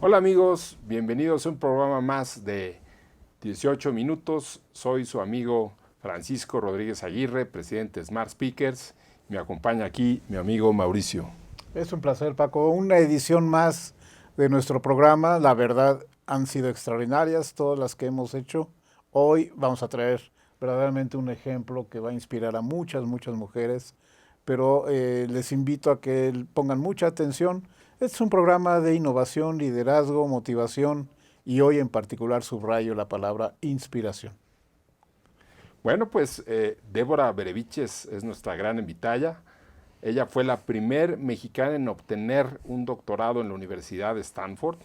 Hola amigos, bienvenidos a un programa más de 18 minutos. Soy su amigo Francisco Rodríguez Aguirre, presidente de Smart Speakers. Me acompaña aquí mi amigo Mauricio. Es un placer, Paco. Una edición más de nuestro programa. La verdad, han sido extraordinarias todas las que hemos hecho. Hoy vamos a traer verdaderamente un ejemplo que va a inspirar a muchas mujeres, pero les invito a que pongan mucha atención. Este es un programa de innovación, liderazgo, motivación y hoy en particular subrayo la palabra inspiración. Bueno, pues Débora Bereviches es nuestra gran invitada. Ella fue la primer mexicana en obtener un doctorado en la Universidad de Stanford.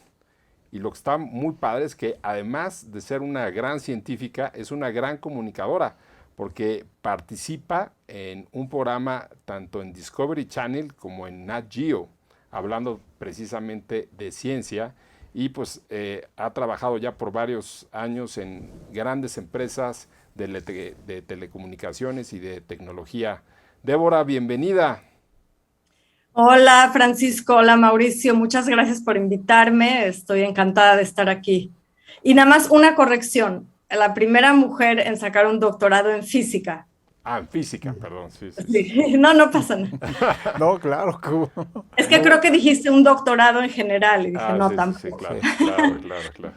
Y lo que está muy padre es que además de ser una gran científica, es una gran comunicadora, porque participa en un programa tanto en Discovery Channel como en Nat Geo, hablando precisamente de ciencia, y pues ha trabajado ya por varios años en grandes empresas de telecomunicaciones y de tecnología. Débora, bienvenida. Hola Francisco, hola Mauricio, muchas gracias por invitarme, estoy encantada de estar aquí. Y nada más una corrección, la primera mujer en sacar un doctorado en física. Ah, en física, perdón, sí, sí, sí. Sí, no, no pasa nada. No, claro, Es que no, creo que dijiste un doctorado en general y dije, Ah, no, sí, sí, sí, tampoco. claro, sí. claro, claro, claro.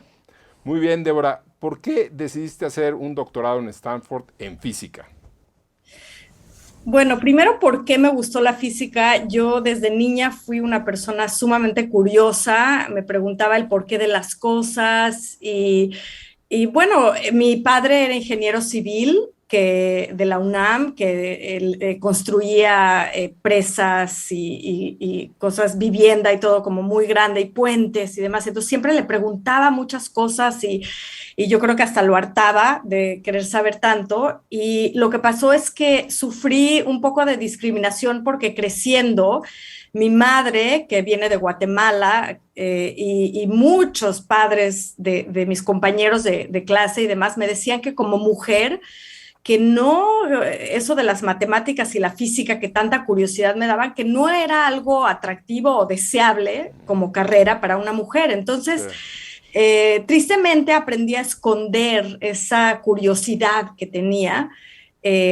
Muy bien, Débora. ¿Por qué decidiste hacer un doctorado en Stanford en física? Bueno, primero, ¿por qué me gustó la física? Yo desde niña fui una persona sumamente curiosa, me preguntaba el porqué de las cosas y bueno, mi padre era ingeniero civil de la UNAM, que él construía presas y cosas, vivienda y todo como muy grande y puentes y demás. Entonces siempre le preguntaba muchas cosas y yo creo que hasta lo hartaba de querer saber tanto. Y lo que pasó es que sufrí un poco de discriminación porque creciendo, mi madre, que viene de Guatemala, y muchos padres de mis compañeros de clase y demás, me decían que como mujer, que no, eso de las matemáticas y la física que tanta curiosidad me daban, que no era algo atractivo o deseable como carrera para una mujer. Sí. Entonces, tristemente aprendí a esconder esa curiosidad que tenía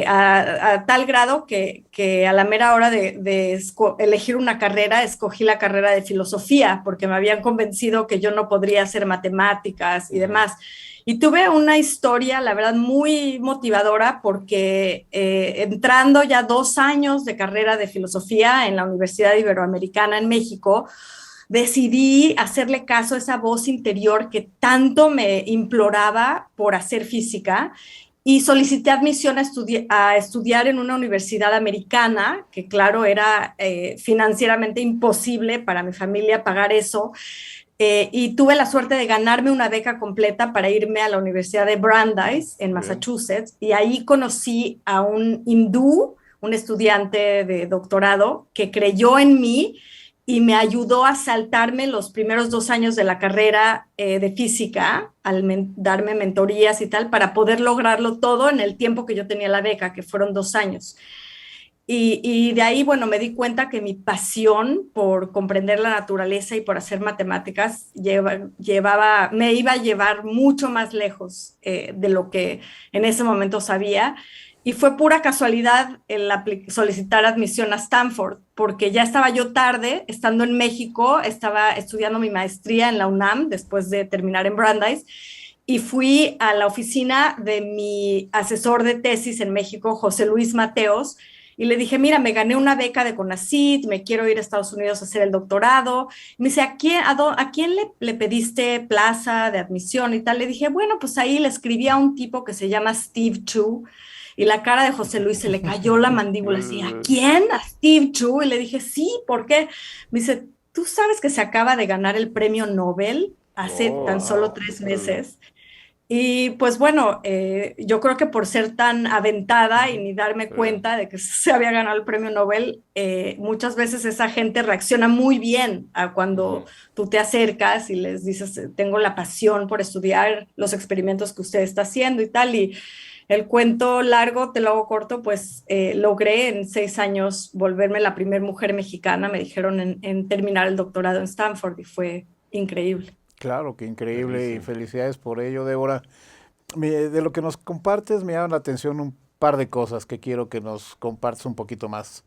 a tal grado que a la mera hora de elegir una carrera, escogí la carrera de filosofía, porque me habían convencido que yo no podría hacer matemáticas y Ujú. demás. Y tuve una historia, la verdad, muy motivadora, porque entrando ya 2 años de carrera de filosofía en la Universidad Iberoamericana en México, decidí hacerle caso a esa voz interior que tanto me imploraba por hacer física y solicité admisión a estudiar en una universidad americana, que claro, era financieramente imposible para mi familia pagar eso, y tuve la suerte de ganarme una beca completa para irme a la Universidad de Brandeis en Bien. Massachusetts, y ahí conocí a un hindú, un estudiante de doctorado, que creyó en mí y me ayudó a saltarme los primeros 2 años de la carrera de física, al darme mentorías y tal, para poder lograrlo todo en el tiempo que yo tenía la beca, que fueron 2 años. Y de ahí, bueno, me di cuenta que mi pasión por comprender la naturaleza y por hacer matemáticas me iba a llevar mucho más lejos de lo que en ese momento sabía. Y fue pura casualidad el solicitar admisión a Stanford, porque ya estaba yo tarde, estando en México, estaba estudiando mi maestría en la UNAM después de terminar en Brandeis, y fui a la oficina de mi asesor de tesis en México, José Luis Mateos, y le dije, mira, me gané una beca de CONACYT, me quiero ir a Estados Unidos a hacer el doctorado. Y me dice, ¿a quién le pediste plaza de admisión y tal? Le dije, bueno, pues ahí le escribí a un tipo que se llama Steve Chu, y la cara de José Luis se le cayó la mandíbula así, ¿a quién? ¿A Steve Chu? Y le dije, sí, ¿por qué? Me dice, ¿tú sabes que se acaba de ganar el premio Nobel hace tan Oh, solo 3 meses? Y pues bueno, yo creo que por ser tan aventada y ni darme sí. cuenta de que se había ganado el premio Nobel, muchas veces esa gente reacciona muy bien a cuando Ujú. tú te acercas y les dices, tengo la pasión por estudiar los experimentos que usted está haciendo y tal. Y el cuento largo, te lo hago corto, pues logré en 6 años volverme la primera mujer mexicana, me dijeron, en terminar el doctorado en Stanford y fue increíble. Claro, qué increíble y Buenísimo. felicidades por ello, Débora. De lo que nos compartes me llama la atención un par de cosas que quiero que nos compartas un poquito más.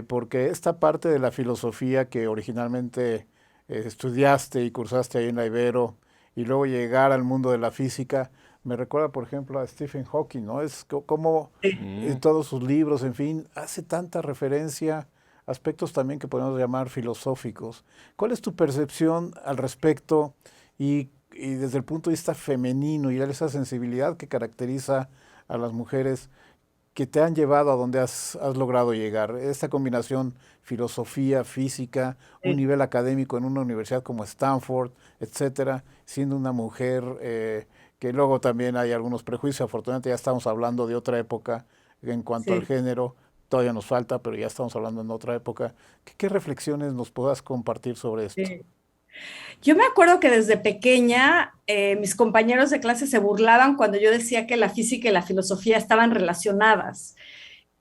Porque esta parte de la filosofía que originalmente estudiaste y cursaste ahí en la Ibero y luego llegar al mundo de la física, me recuerda, por ejemplo, a Stephen Hawking, ¿no? Es como Sí. todos sus libros, en fin, hace tanta referencia a aspectos también que podemos llamar filosóficos. ¿Cuál es tu percepción al respecto y desde el punto de vista femenino y esa sensibilidad que caracteriza a las mujeres que te han llevado a donde has logrado llegar? Esta combinación filosofía, física, un Sí. nivel académico en una universidad como Stanford, etcétera, siendo una mujer que luego también hay algunos prejuicios, afortunadamente ya estamos hablando de otra época en cuanto al Sí. género, todavía nos falta, pero ya estamos hablando en otra época. ¿Qué reflexiones nos puedas compartir sobre esto? Sí. Yo me acuerdo que desde pequeña mis compañeros de clase se burlaban cuando yo decía que la física y la filosofía estaban relacionadas.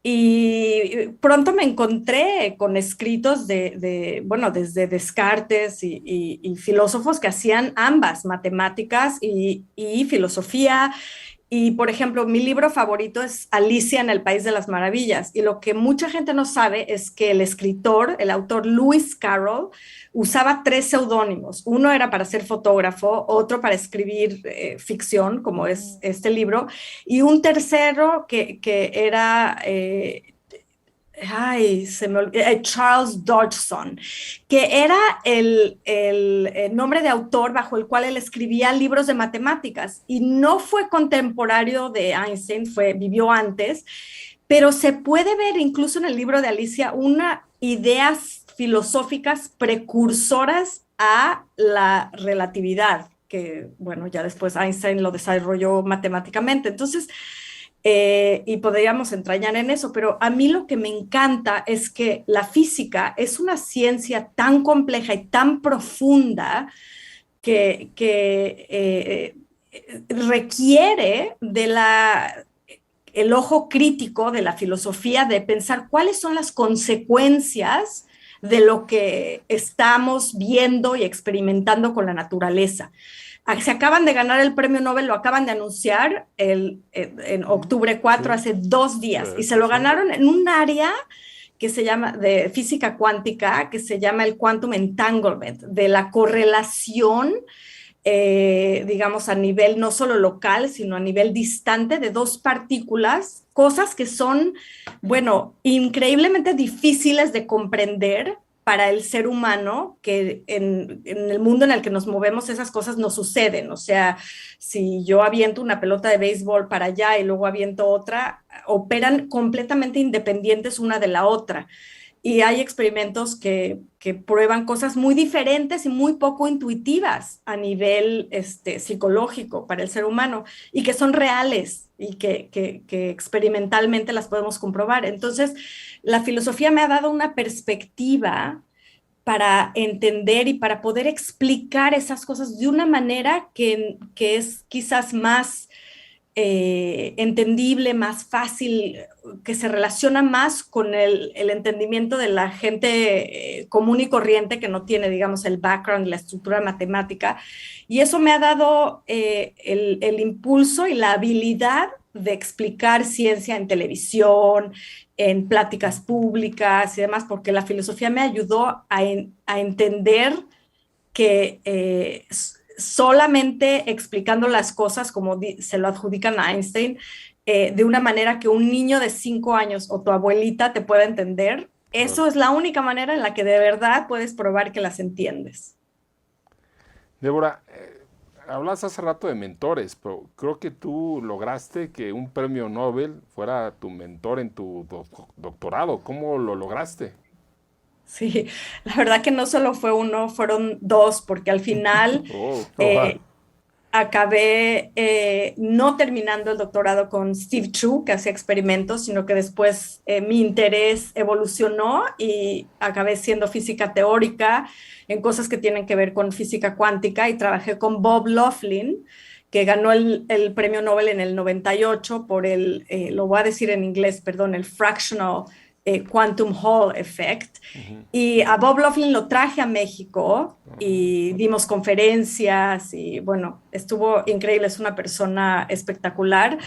Y pronto me encontré con escritos bueno, desde Descartes y filósofos que hacían ambas, matemáticas y filosofía. Y, por ejemplo, mi libro favorito es Alicia en el País de las Maravillas. Y lo que mucha gente no sabe es que el escritor, el autor Lewis Carroll, usaba tres seudónimos. Uno era para ser fotógrafo, otro para escribir ficción, como es este libro, y un tercero que era ay, Charles Dodgson, que era el nombre de autor bajo el cual él escribía libros de matemáticas y no fue contemporáneo de Einstein, vivió antes, pero se puede ver incluso en el libro de Alicia una ideas filosóficas precursoras a la relatividad, que bueno, ya después Einstein lo desarrolló matemáticamente. Entonces, y podríamos entrañar en eso, pero a mí lo que me encanta es que la física es una ciencia tan compleja y tan profunda que requiere el ojo crítico de la filosofía, de pensar cuáles son las consecuencias de lo que estamos viendo y experimentando con la naturaleza. Se acaban de ganar el premio Nobel, lo acaban de anunciar en octubre 4, Sí, hace 2 días, y se lo pues sí. ganaron en un área que se llama de física cuántica, que se llama el quantum entanglement, de la correlación, digamos, a nivel no solo local, sino a nivel distante de dos partículas, cosas que son, bueno, increíblemente difíciles de comprender para el ser humano, que en el mundo en el que nos movemos esas cosas no suceden. O sea, si yo aviento una pelota de béisbol para allá y luego aviento otra, operan completamente independientes una de la otra. Y hay experimentos que prueban cosas muy diferentes y muy poco intuitivas a nivel psicológico para el ser humano y que son reales y que experimentalmente las podemos comprobar. Entonces, la filosofía me ha dado una perspectiva para entender y para poder explicar esas cosas de una manera que es quizás más entendible, más fácil, que se relaciona más con el entendimiento de la gente común y corriente que no tiene, digamos, el background, la estructura matemática. Y eso me ha dado el impulso y la habilidad de explicar ciencia en televisión, en pláticas públicas y demás, porque la filosofía me ayudó a entender que solamente explicando las cosas como se lo adjudican a Einstein, de una manera que un niño de 5 años o tu abuelita te pueda entender, Claro. eso es la única manera en la que de verdad puedes probar que las entiendes. Débora, hablas hace rato de mentores, pero creo que tú lograste que un premio Nobel fuera tu mentor en tu doctorado. ¿Cómo lo lograste? Sí, la verdad que no solo fue uno, fueron dos, porque al final Oh, Wow. eh, acabé no terminando el doctorado con Steve Chu, que hacía experimentos, sino que después mi interés evolucionó y acabé siendo física teórica en cosas que tienen que ver con física cuántica y trabajé con Bob Laughlin, que ganó el premio Nobel en el 98 por lo voy a decir en inglés, perdón, el fractional Quantum Hall Effect. Y a Bob Laughlin lo traje a México y dimos conferencias y bueno, estuvo increíble, es una persona espectacular.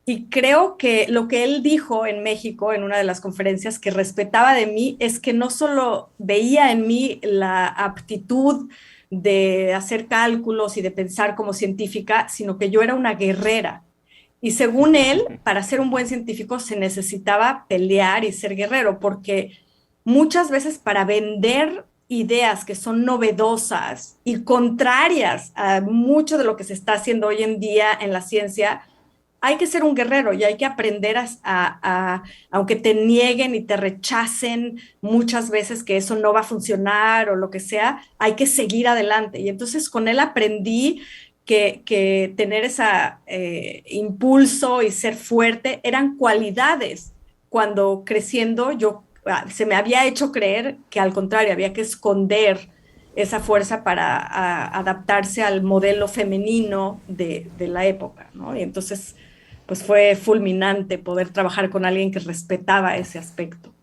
Y creo que lo que él dijo en México, en una de las conferencias que respetaba de mí, es que no solo veía en mí la aptitud de hacer cálculos y de pensar como científica, sino que yo era una guerrera. Y según él, para ser un buen científico se necesitaba pelear y ser guerrero, porque muchas veces para vender ideas que son novedosas y contrarias a mucho de lo que se está haciendo hoy en día en la ciencia, hay que ser un guerrero y hay que aprender aunque te nieguen y te rechacen muchas veces que eso no va a funcionar o lo que sea, hay que seguir adelante. Y entonces con él aprendí que tener ese impulso y ser fuerte eran cualidades. Cuando creciendo se me había hecho creer que al contrario, había que esconder esa fuerza para adaptarse al modelo femenino de la época, ¿no? Y entonces, pues fue fulminante poder trabajar con alguien que respetaba ese aspecto.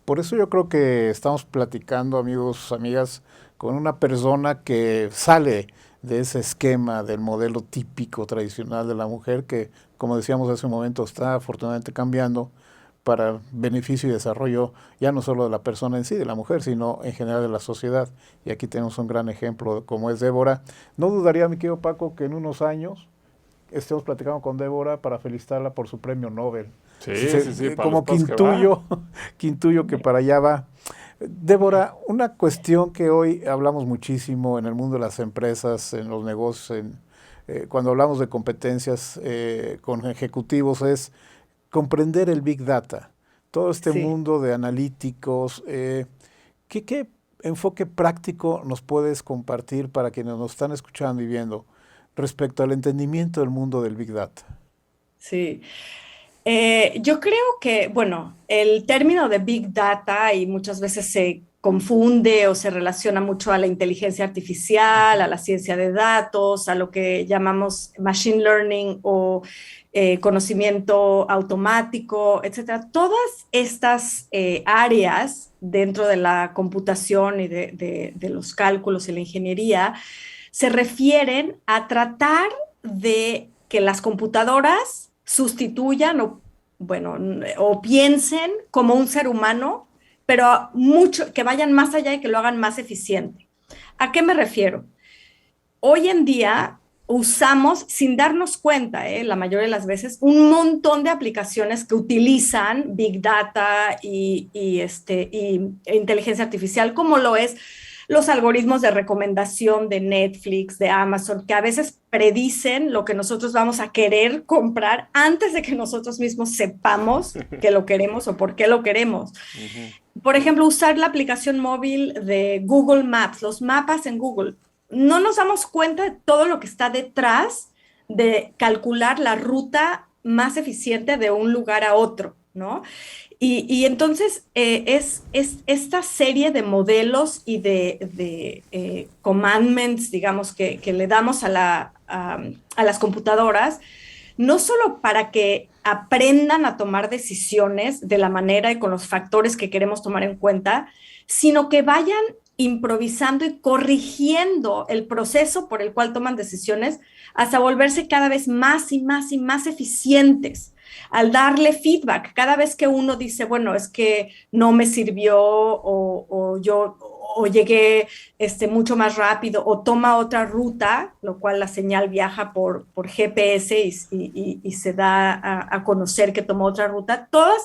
Por eso yo creo que estamos platicando, amigos, amigas, con una persona que sale de ese esquema del modelo típico tradicional de la mujer que, como decíamos hace un momento, está afortunadamente cambiando para beneficio y desarrollo ya no solo de la persona en sí, de la mujer, sino en general de la sociedad. Y aquí tenemos un gran ejemplo como es Débora. No dudaría, mi querido Paco, que en unos años estemos platicando con Débora para felicitarla por su premio Nobel. Sí, como que intuyo que para allá va. Débora, una cuestión que hoy hablamos muchísimo en el mundo de las empresas, en los negocios, cuando hablamos de competencias con ejecutivos, es comprender el Big Data, todo este mundo de analíticos. ¿Qué enfoque práctico nos puedes compartir para quienes nos están escuchando y viendo respecto al entendimiento del mundo del Big Data? Sí. Yo creo que, bueno, el término de Big Data y muchas veces se confunde o se relaciona mucho a la inteligencia artificial, a la ciencia de datos, a lo que llamamos machine learning o conocimiento automático, etcétera. Todas estas áreas dentro de la computación y de los cálculos y la ingeniería se refieren a tratar de que las computadoras sustituyan o piensen como un ser humano, pero que vayan más allá y que lo hagan más eficiente. ¿A qué me refiero? Hoy en día usamos, sin darnos cuenta, la mayoría de las veces, un montón de aplicaciones que utilizan Big Data y inteligencia artificial, como lo es los algoritmos de recomendación de Netflix, de Amazon, que a veces predicen lo que nosotros vamos a querer comprar antes de que nosotros mismos sepamos que lo queremos o por qué lo queremos. Por ejemplo, usar la aplicación móvil de Google Maps, los mapas en Google. No nos damos cuenta de todo lo que está detrás de calcular la ruta más eficiente de un lugar a otro, ¿no? Y entonces es esta serie de modelos y de commandments, digamos, que le damos a las computadoras, no solo para que aprendan a tomar decisiones de la manera y con los factores que queremos tomar en cuenta, sino que vayan improvisando y corrigiendo el proceso por el cual toman decisiones hasta volverse cada vez más y más y más eficientes. Al darle feedback, cada vez que uno dice, bueno, es que no me sirvió o llegué mucho más rápido o toma otra ruta, lo cual la señal viaja por GPS y se da a conocer que tomó otra ruta. Todos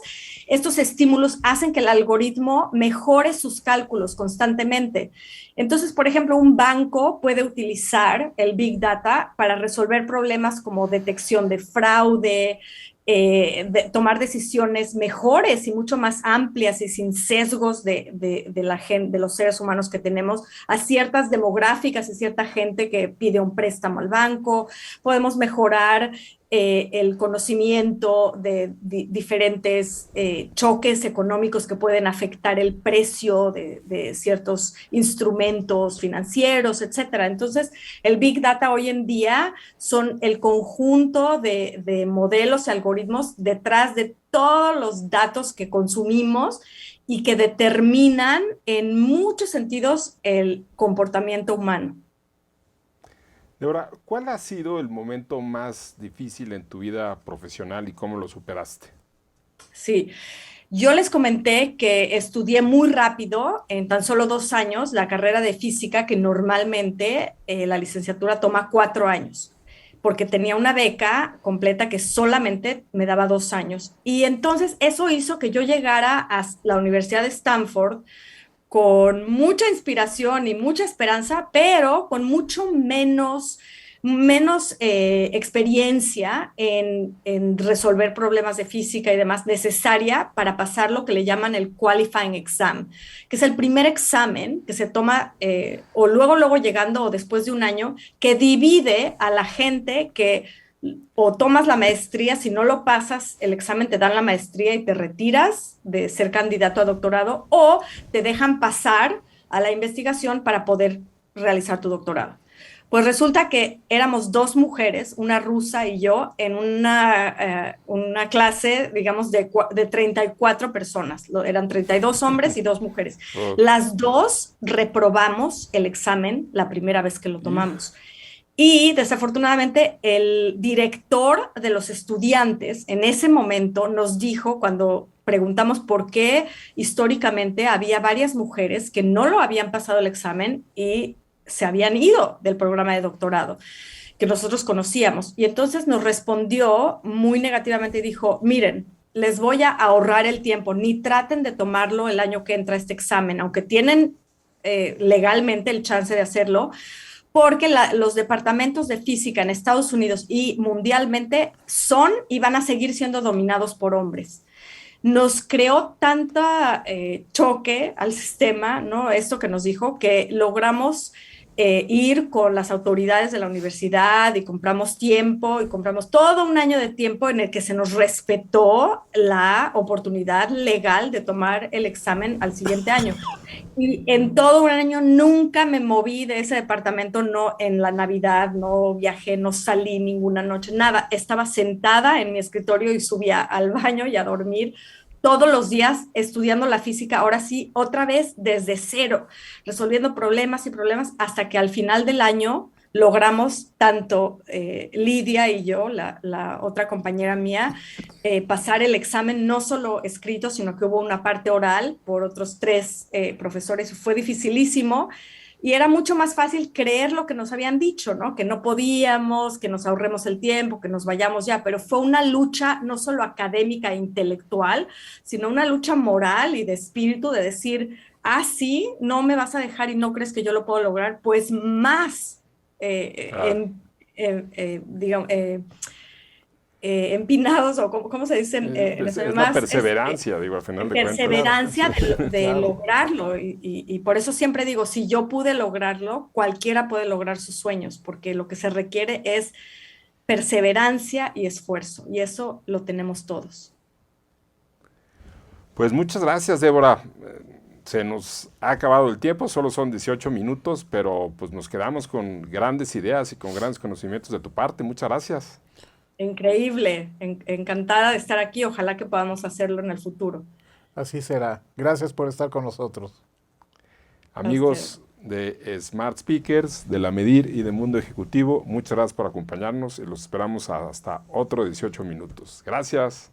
estos estímulos hacen que el algoritmo mejore sus cálculos constantemente. Entonces, por ejemplo, un banco puede utilizar el Big Data para resolver problemas como detección de fraude, de tomar decisiones mejores y mucho más amplias y sin sesgos de la gente, de los seres humanos que tenemos, a ciertas demográficas y cierta gente que pide un préstamo al banco. Podemos mejorar el conocimiento de diferentes choques económicos que pueden afectar el precio de ciertos instrumentos financieros, etcétera. Entonces, el Big Data hoy en día son el conjunto de modelos y algoritmos detrás de todos los datos que consumimos y que determinan en muchos sentidos el comportamiento humano. Débora, ¿cuál ha sido el momento más difícil en tu vida profesional y cómo lo superaste? Sí, yo les comenté que estudié muy rápido, en tan solo 2 años, la carrera de física, que normalmente la licenciatura toma 4 años, porque tenía una beca completa que solamente me daba 2 años. Y entonces eso hizo que yo llegara a la Universidad de Stanford con mucha inspiración y mucha esperanza, pero con mucho menos experiencia en resolver problemas de física y demás necesaria para pasar lo que le llaman el qualifying exam, que es el primer examen que se toma o luego llegando o después de un año, que divide a la gente que o tomas la maestría. Si no lo pasas, el examen te dan la maestría y te retiras de ser candidato a doctorado, o te dejan pasar a la investigación para poder realizar tu doctorado. Pues resulta que éramos 2 mujeres, una rusa y yo, en una clase, digamos, de 34 personas. Eran 32 hombres y 2 mujeres. Oh, Las dos reprobamos el examen la primera vez que lo tomamos. Y desafortunadamente el director de los estudiantes en ese momento nos dijo, cuando preguntamos por qué históricamente había varias mujeres que no lo habían pasado el examen y se habían ido del programa de doctorado que nosotros conocíamos. Y entonces nos respondió muy negativamente y dijo, miren, les voy a ahorrar el tiempo, ni traten de tomarlo el año que entra este examen, aunque tienen legalmente el chance de hacerlo, porque los departamentos de física en Estados Unidos y mundialmente son y van a seguir siendo dominados por hombres. Nos creó tanta choque al sistema, ¿no? Esto que nos dijo, que logramos ir con las autoridades de la universidad y compramos tiempo y compramos todo un año de tiempo en el que se nos respetó la oportunidad legal de tomar el examen al siguiente año. Y en todo un año nunca me moví de ese departamento, no en la Navidad, no viajé, no salí ninguna noche, nada. Estaba sentada en mi escritorio y subía al baño y a dormir todos los días estudiando la física, ahora sí, otra vez desde cero, resolviendo problemas y problemas, hasta que al final del año logramos, tanto Lidia y yo, la otra compañera mía, pasar el examen, no solo escrito, sino que hubo una parte oral por otros 3 profesores. Fue dificilísimo. Y era mucho más fácil creer lo que nos habían dicho, ¿no? Que no podíamos, que nos ahorremos el tiempo, que nos vayamos ya, pero fue una lucha no solo académica e intelectual, sino una lucha moral y de espíritu, de decir, ah, sí, no me vas a dejar y no crees que yo lo puedo lograr, pues más, digamos, empinados, o ¿cómo se dicen en es español? la Más perseverancia, digo, al final de cuentas. perseverancia de Claro. lograrlo. Y por eso siempre digo, si yo pude lograrlo, cualquiera puede lograr sus sueños, porque lo que se requiere es perseverancia y esfuerzo, y eso lo tenemos todos. Pues muchas gracias, Débora. Se nos ha acabado el tiempo, solo son 18 minutos, pero pues nos quedamos con grandes ideas y con grandes conocimientos de tu parte. Muchas gracias. Increíble, encantada de estar aquí, ojalá que podamos hacerlo en el futuro. Así será. Gracias por estar con nosotros. Amigos de Smart Speakers, de La Medir y de Mundo Ejecutivo, muchas gracias por acompañarnos y los esperamos hasta otro 18 minutos. Gracias.